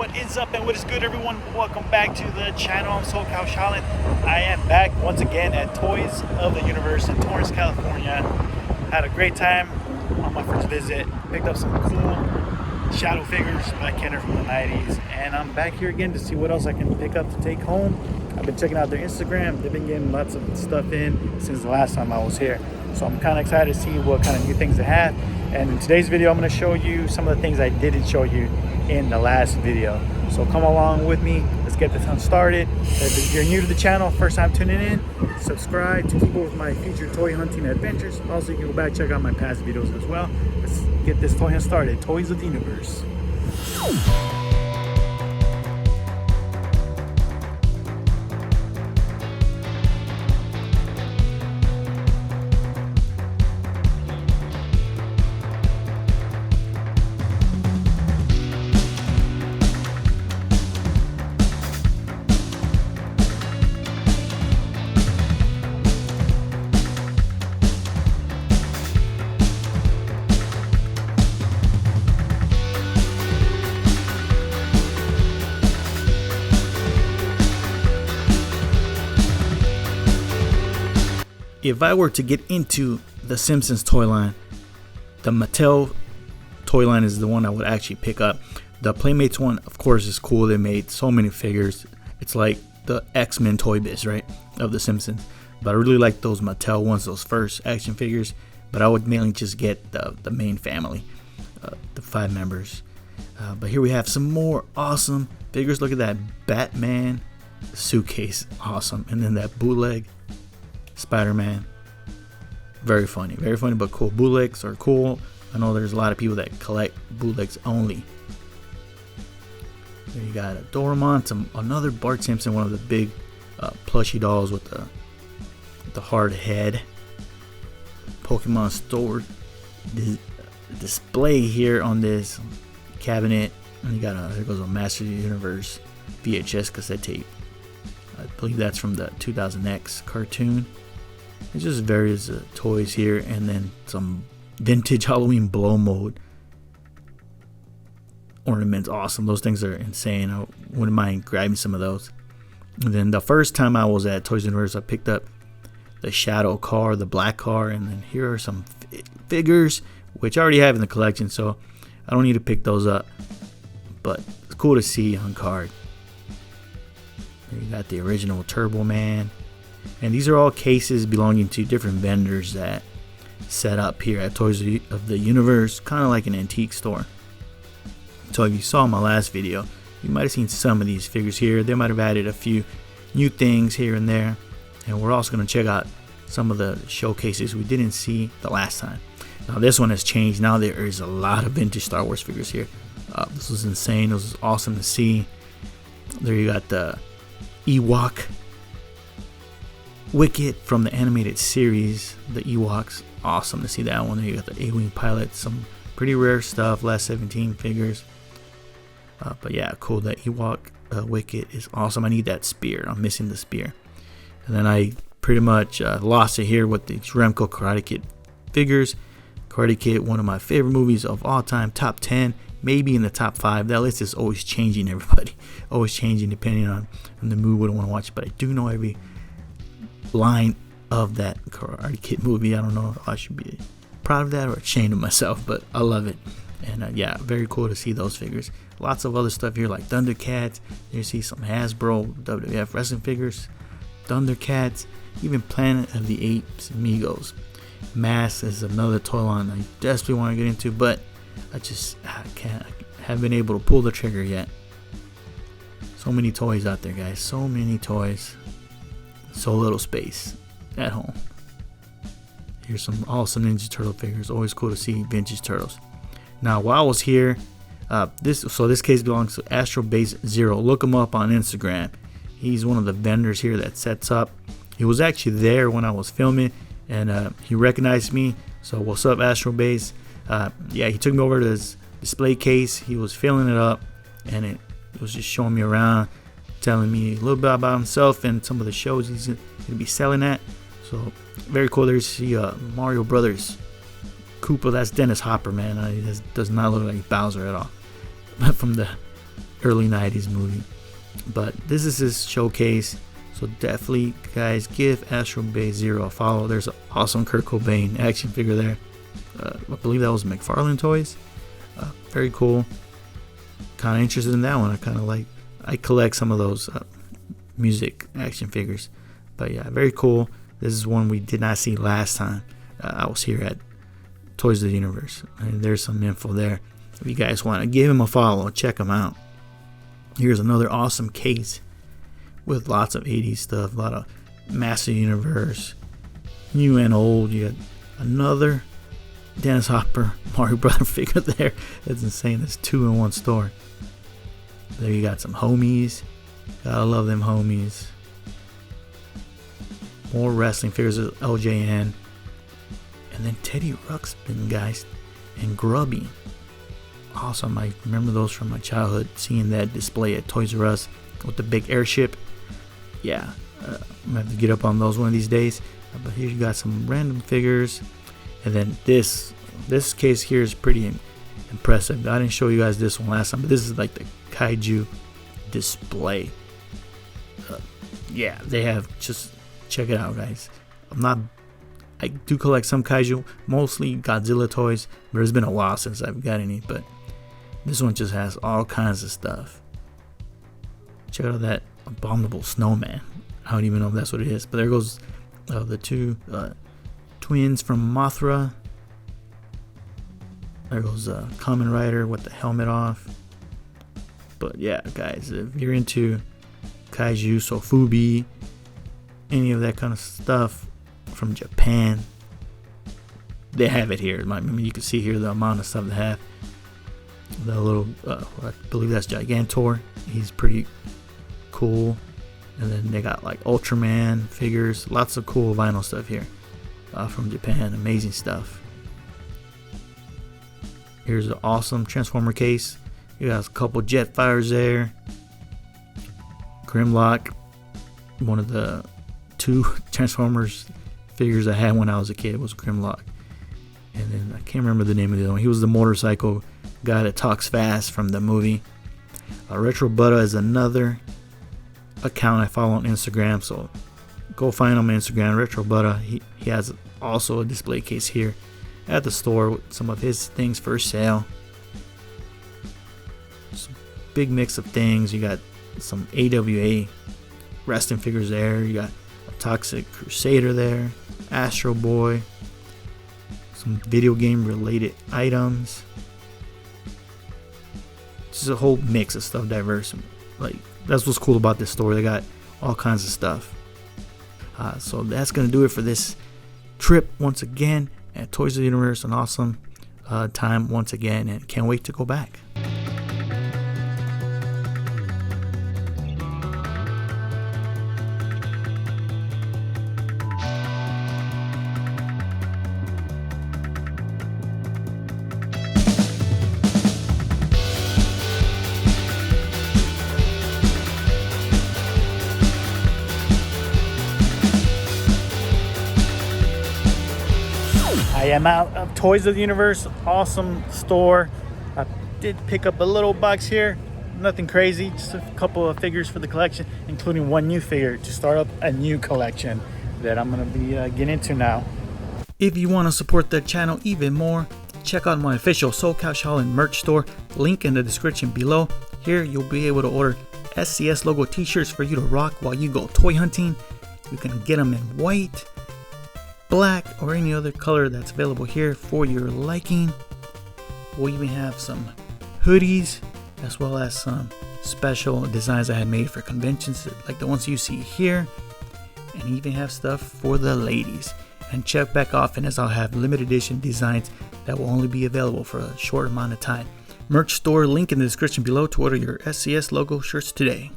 What is up and what is good, everyone? Welcome back to the channel. I'm SoCal Shaolin. I am back once again at Toys of the Universe in Torrance, California. Had a great time on my first visit. Picked up some cool shadow figures by Kenner from the 90s. And I'm back here again to see what else I can pick up to take home. I've been checking out their Instagram. They've been getting lots of stuff in since the last time I was here. So I'm kind of excited to see what kind of new things they have. And in today's video, I'm going to show you some of the things I didn't show you in the last video. So come along with me. Let's get this one started. If you're new to the channel, first time tuning in, subscribe to keep up with my future toy hunting adventures. Also, you can go back and check out my past videos as well. Let's get this toy hunt started. Toys of the Universe. If I were to get into the Simpsons toy line, the Mattel toy line is the one I would actually pick up. The Playmates one, of course, is cool. They made so many figures. It's like the X-Men toy biz, right, of the Simpsons. But I really like those Mattel ones, those first action figures. But I would mainly just get the main family, the 5 members. But here we have some more awesome figures. Look at that Batman suitcase, awesome. And then that bootleg Spider-Man, very funny but cool. Bootlegs are cool. I know there's a lot of people that collect bootlegs only. There you got a Doraemon, another Bart Simpson, one of the big plushy dolls with the hard head. Pokemon store display here on this cabinet, and you got there goes a Master of the Universe VHS cassette tape. I believe that's from the 2000X cartoon. It's just various toys here, and then some vintage Halloween blow mode ornaments. Awesome. Those things are insane. I wouldn't mind grabbing some of those. And then the first time I was at Toys R Us Universe, I picked up the Shadow car, the black car, and then here are some figures which I already have in the collection, so I don't need to pick those up. But it's cool to see on card. You got the original Turbo Man, and these are all cases belonging to different vendors that set up here at Toys of the Universe, kind of like an antique store. So if you saw my last video, you might have seen some of these figures here. They might have added a few new things here and there, and we're also going to check out some of the showcases we didn't see the last time. Now this one has changed. Now there is a lot of vintage Star Wars figures here. This was insane. This was awesome to see. There you got the Ewok Wicket from the animated series, the Ewoks. Awesome to see that one. There you got the A-Wing pilot, some pretty rare stuff, last 17 figures. But yeah, cool. The Ewok Wicket is awesome. I need that spear. I'm missing the spear. And then I pretty much lost it here with the Remco Karate Kid figures. Karate Kid, one of my favorite movies of all time, top 10, maybe in the top 5. That list is always changing, everybody. Always changing depending on the mood, what I want to watch. But I do know every line of that Karate Kid movie. I don't know if I should be proud of that or ashamed of myself, but I love it. And yeah, very cool to see those figures. Lots of other stuff here like Thundercats. You see some Hasbro WWF wrestling figures, Thundercats, even Planet of the Apes, Migos. Mask is another toy line I desperately want to get into, but I haven't been able to pull the trigger yet. So many toys out there, guys. So many toys. So little space at home. Here's some awesome Ninja Turtle figures. Always cool to see vintage turtles. Now, while I was here, this case belongs to Astro Base Zero. Look him up on Instagram. He's one of the vendors here that sets up. He was actually there when I was filming, and he recognized me. So what's up, Astro Base? Yeah, he took me over to his display case. He was filling it up, and it was just showing me around, telling me a little bit about himself and some of the shows he's going to be selling at. So very cool. There's the Mario Brothers Koopa. That's Dennis Hopper, man. He does not look like Bowser at all. But from the early 90s movie. But this is his showcase, so definitely, guys, give Astro Bay Zero a follow. There's an awesome Kurt Cobain action figure there. I believe that was McFarlane Toys. Very cool. Kind of interested in that one. I collect some of those music action figures. But yeah, very cool. This is one we did not see last time I was here at Toys of the Universe. And there's some info there. If you guys want to give him a follow, check him out. Here's another awesome case with lots of 80s stuff, a lot of Master Universe, new and old. You got another Dennis Hopper Mario Brother figure there. That's insane. That's 2 in 1 store. There you got some homies. Gotta love them homies. More wrestling figures of LJN. And then Teddy Ruxpin, guys, and Grubby. Awesome. I remember those from my childhood, seeing that display at Toys R Us with the big airship. Yeah, I'm gonna have to get up on those one of these days. But here you got some random figures, and then this case here is pretty impressive. I didn't show you guys this one last time, but this is like the Kaiju display. Yeah, they have, just check it out, guys. I do collect some Kaiju, mostly Godzilla toys, but it's been a while since I've got any. But this one just has all kinds of stuff. Check out that abominable snowman. I don't even know if that's what it is. But there goes the 2 twins from Mothra. There goes Kamen Rider with the helmet off. But yeah, guys, if you're into Kaiju, so Fubi, any of that kind of stuff from Japan, they have it here. I mean, you can see here the amount of stuff they have. The little, I believe that's Gigantor. He's pretty cool. And then they got like Ultraman figures. Lots of cool vinyl stuff here from Japan. Amazing stuff. Here's an awesome Transformer case. You got a couple Jetfires there. Grimlock, one of the 2 Transformers figures I had when I was a kid was Grimlock. And then I can't remember the name of the other one. He was the motorcycle guy that talks fast from the movie. Retro Butta is another account I follow on Instagram, so go find him on Instagram. Retro Butta. He has also a display case here at the store with some of his things for sale. Just a big mix of things. You got some AWA wrestling figures there. You got a Toxic Crusader there, Astro Boy, some video game related items. Just a whole mix of stuff, diverse. Like, that's what's cool about this store. They got all kinds of stuff. So that's gonna do it for this trip once again at Toys of the Universe. An awesome time once again, and can't wait to go back. I am out of Toys of the Universe. Awesome store. I did pick up a little box here. Nothing crazy, just a couple of figures for the collection, including one new figure to start up a new collection that I'm going to be getting into now. If you want to support the channel even more, check out my official SoCal Shaolin merch store. Link in the description below. Here you'll be able to order SCS logo t-shirts for you to rock while you go toy hunting. You can get them in white, black, or any other color that's available here for your liking. We'll even have some hoodies as well as some special designs I had made for conventions like the ones you see here, and even have stuff for the ladies. And check back often as I'll have limited edition designs that will only be available for a short amount of time. Merch store link in the description below to order your SCS logo shirts today.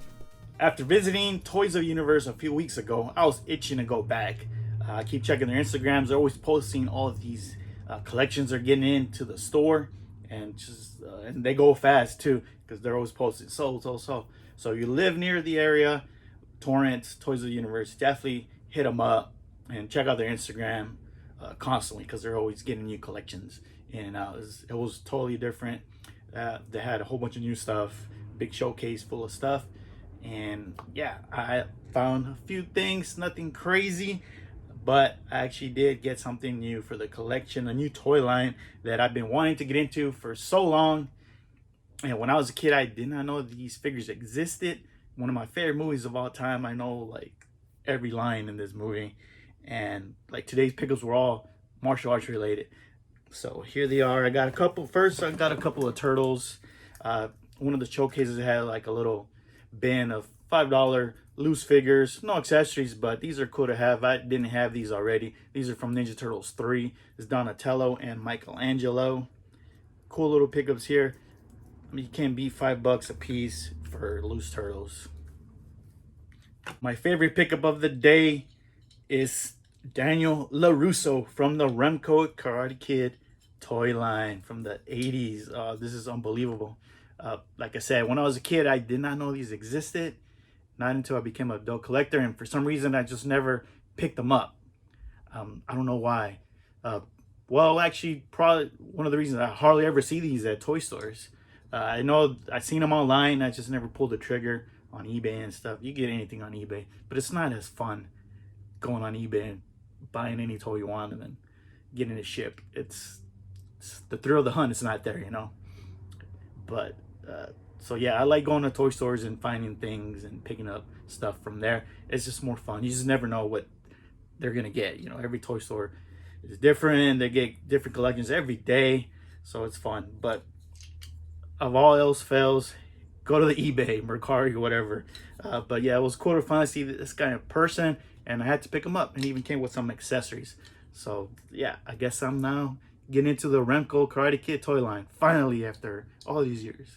After visiting Toys of the Universe a few weeks ago, I was itching to go back. I keep checking their Instagrams. They're always posting all of these collections they're getting into the store, and and they go fast too because they're always posting so. So you live near the area, Torrance, Toys of the Universe, definitely hit them up and check out their Instagram constantly because they're always getting new collections in and out. It was totally different. They had a whole bunch of new stuff, big showcase full of stuff. And yeah, I found a few things, nothing crazy, but I actually did get something new for the collection, a new toy line that I've been wanting to get into for so long. And when I was a kid, I did not know these figures existed. One of my favorite movies of all time. I know like every line in this movie, and like today's pickups were all martial arts related. So here they are. I got a couple. First, I got a couple of turtles. One of the showcases had like a little bin of $5 loose figures, no accessories, but these are cool to have. I didn't have these already. These are from Ninja Turtles 3. It's Donatello and Michelangelo. Cool little pickups here. I mean, you can't beat $5 a piece for loose turtles. My favorite pickup of the day is Daniel LaRusso from the Remco Karate Kid toy line from the 80s. This is unbelievable. Like I said, when I was a kid, I did not know these existed. Not until I became an adult collector, and for some reason, I just never picked them up. I don't know why. Well, actually, probably one of the reasons I hardly ever see these at toy stores. I know I've seen them online. I just never pulled the trigger on eBay and stuff. You get anything on eBay, but it's not as fun going on eBay and buying any toy you want and then getting it shipped. It's the thrill of the hunt. It's not there, you know. But so yeah, I like going to toy stores and finding things and picking up stuff from there. It's just more fun. You just never know what they're gonna get. You know, every toy store is different. They get different collections every day, so it's fun. But of all else fails, go to the eBay, Mercari, whatever. But yeah, it was cool to finally see this guy in person, and I had to pick him up, and he even came with some accessories. So yeah, I guess I'm now getting into the Remco Karate Kid toy line, finally, after all these years.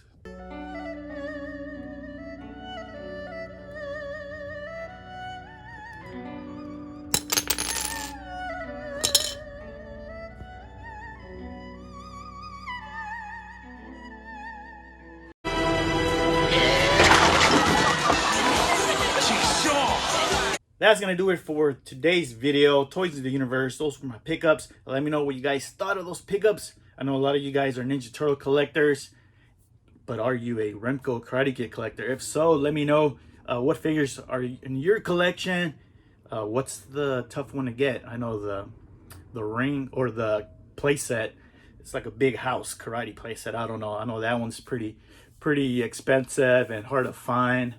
That's gonna do it for today's video. Toys of the Universe. Those were my pickups. Let me know what you guys thought of those pickups. I know a lot of you guys are Ninja Turtle collectors, but are you a Remco Karate Kid collector? If so, let me know what figures are in your collection. What's the tough one to get? I know the ring or the playset. It's like a big house karate playset. I don't know. I know that one's pretty expensive and hard to find.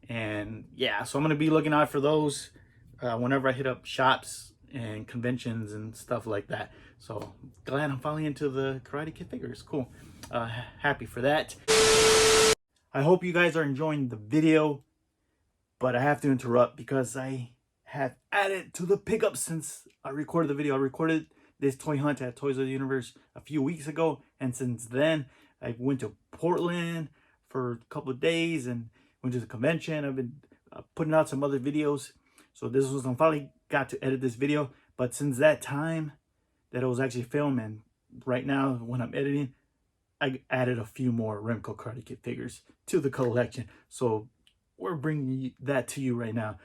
And yeah, so I'm gonna be looking out for those whenever I hit up shops and conventions and stuff like that. So glad I'm finally into the Karate Kid figures. Cool. Happy for that. I hope you guys are enjoying the video, but I have to interrupt because I have added to the pickup since I recorded the video. I recorded this toy hunt at Toys of the Universe a few weeks ago, and since then I went to Portland for a couple of days and went to the convention. I've been putting out some other videos, so this was, I finally got to edit this video. But since that time that I was actually filming, right now when I'm editing, I added a few more Remco Karate Kid figures to the collection, so we're bringing that to you right now.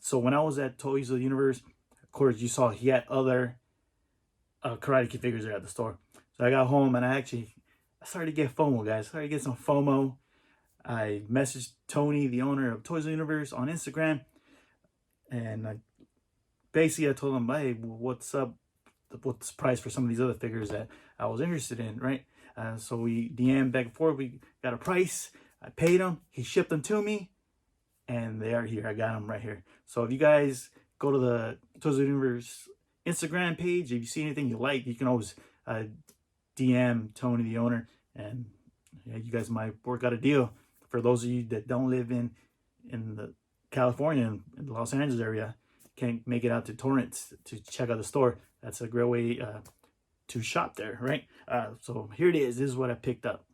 So when I was at Toys of the Universe, of course you saw he had other Karate Kid figures there at the store. So I got home and I started to get FOMO, guys. I started to get some FOMO. I messaged Tony, the owner of Toys of the Universe, on Instagram, and I told him, hey, what's up? What's the price for some of these other figures that I was interested in, right? So we DM'd back and forth. We got a price. I paid him. He shipped them to me, and they are here. I got them right here. So if you guys go to the Toys of the Universe Instagram page, if you see anything you like, you can always DM Tony, the owner, and yeah, you guys might work out a deal. For those of you that don't live in the California and in the Los Angeles area, can't make it out to Torrance to check out the store, that's a great way to shop there, right? So here it is. This is what I picked up.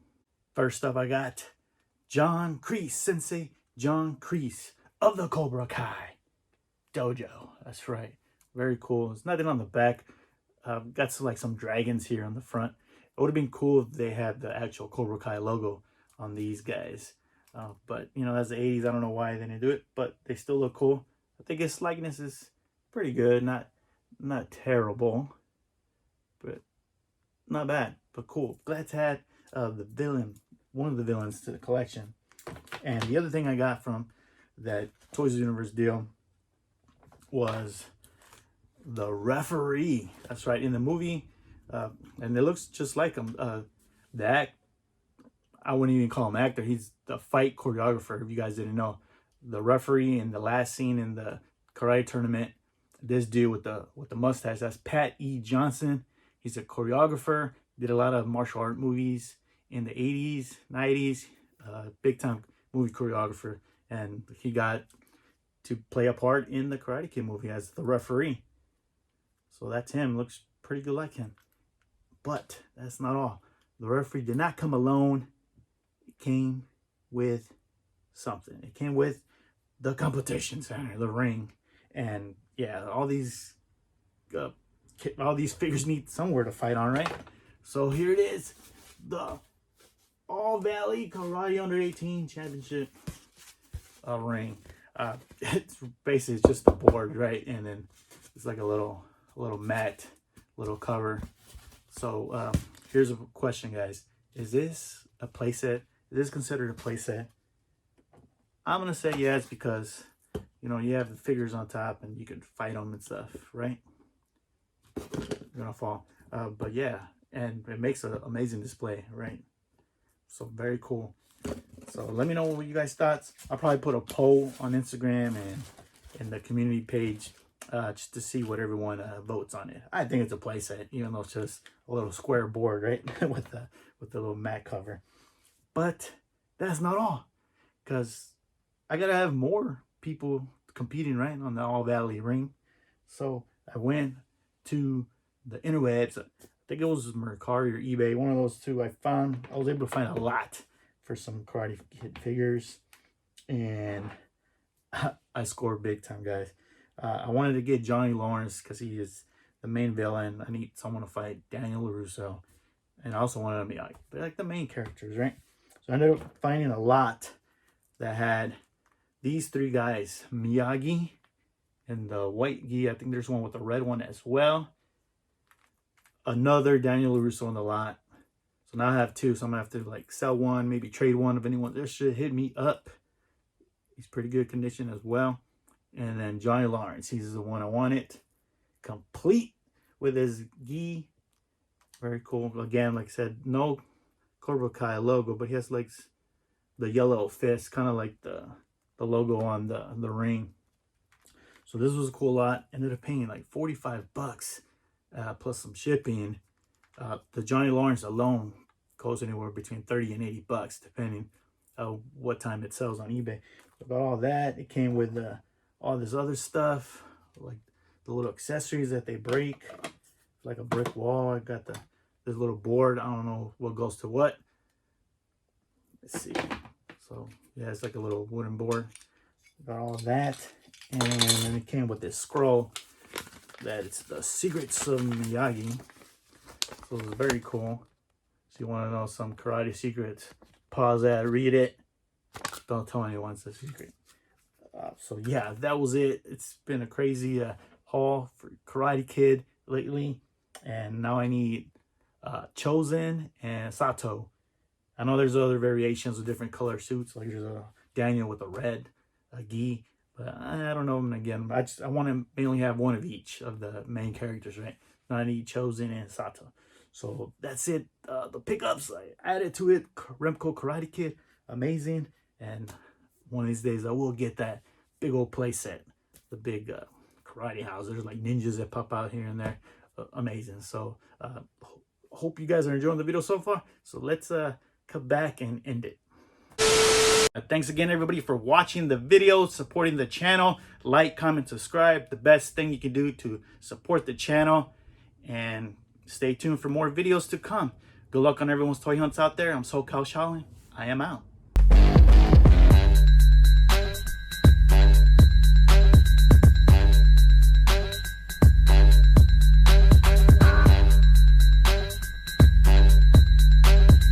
First up, I got John Kreese, Sensei John Kreese of the Cobra Kai Dojo. That's right. Very cool. There's nothing on the back. Got some dragons here on the front. It would have been cool if they had the actual Cobra Kai logo on these guys. But, you know, that's the 80s. I don't know why they didn't do it, but they still look cool. I think his likeness is pretty good. Not terrible, but not bad, but cool. Glad to add the villain, one of the villains to the collection. And the other thing I got from that Toys R Us Universe deal was the referee. That's right, in the movie, and it looks just like him. I wouldn't even call him actor. He's the fight choreographer. If you guys didn't know, the referee in the last scene in the karate tournament, this dude with the mustache, that's Pat E. Johnson. He's a choreographer. Did a lot of martial art movies in the 80s, 90s. Big time movie choreographer, and he got to play a part in the Karate Kid movie as the referee. So that's him. Looks pretty good like him. But that's not all. The referee did not come alone. It came with something. It came with the competition center, the ring. And yeah, all these figures need somewhere to fight on, right? So here it is. The All Valley Karate Under 18 Championship ring. It's basically just a board, right? And then it's like a little mat, little cover. So here's a question, guys. Is this a playset? Is this considered a playset? I'm gonna say yes, because you know you have the figures on top and you can fight them and stuff, right? You're gonna fall, but yeah, and it makes an amazing display, right? So very cool. So let me know what you guys thought. I'll probably put a poll on Instagram and in the community page, just to see what everyone votes on it. I think it's a playset, even though it's just a little square board, right? with the little mat cover. But that's not all, because I gotta have more people competing, right, on the All Valley ring. So I went to the interwebs. I think it was Mercari or eBay, one of those two. I was able to find a lot for some Karate Kid figures, and I scored big time, guys. I wanted to get Johnny Lawrence because he is the main villain. I need someone to fight Daniel LaRusso, and I also wanted to be like the main characters, right? So I ended up finding a lot that had these three guys: Miyagi and the white gi. I think there's one with the red one as well. Another Daniel LaRusso in the lot. So now I have two, so I'm gonna have to like sell one, maybe trade one if anyone. This should hit me up. He's pretty good condition as well. And then Johnny Lawrence, he's the one I wanted, complete with his gi. Very cool. Again, like I said, no Cobra Kai logo, but he has like the yellow fist, kind of like the logo on the ring. So this was a cool lot. Ended up paying like $45 plus some shipping. The Johnny Lawrence alone goes anywhere between $30 and $80, depending what time it sells on eBay. About all that, it came with all this other stuff, like the little accessories that they break, like a brick wall. I got this little board. I don't know what goes to what. Let's see. So yeah, it's like a little wooden board. Got all that, and then it came with this scroll that it's the Secrets of Miyagi. So it's very cool. So you want to know some karate secrets, pause that, read it. Don't tell anyone it's a secret. So yeah, that was it. It's been a crazy haul for Karate Kid lately, and now I need Chosen and Sato. I know there's other variations of different color suits, like there's a Daniel with a red gi, but I don't know them again. I want to mainly have one of each of the main characters, right? Now I need Chosen and Sato. So that's it. The pickups I added to it. Remco Karate Kid, amazing. And one of these days I will get that big old play set, the big karate house. There's like ninjas that pop out here and there. Amazing. So hope you guys are enjoying the video so far. So let's come back and end it. Thanks again, everybody, for watching the video, supporting the channel. Like, comment, subscribe. The best thing you can do to support the channel. And stay tuned for more videos to come. Good luck on everyone's toy hunts out there. I'm SoCal Shaolin. I am out.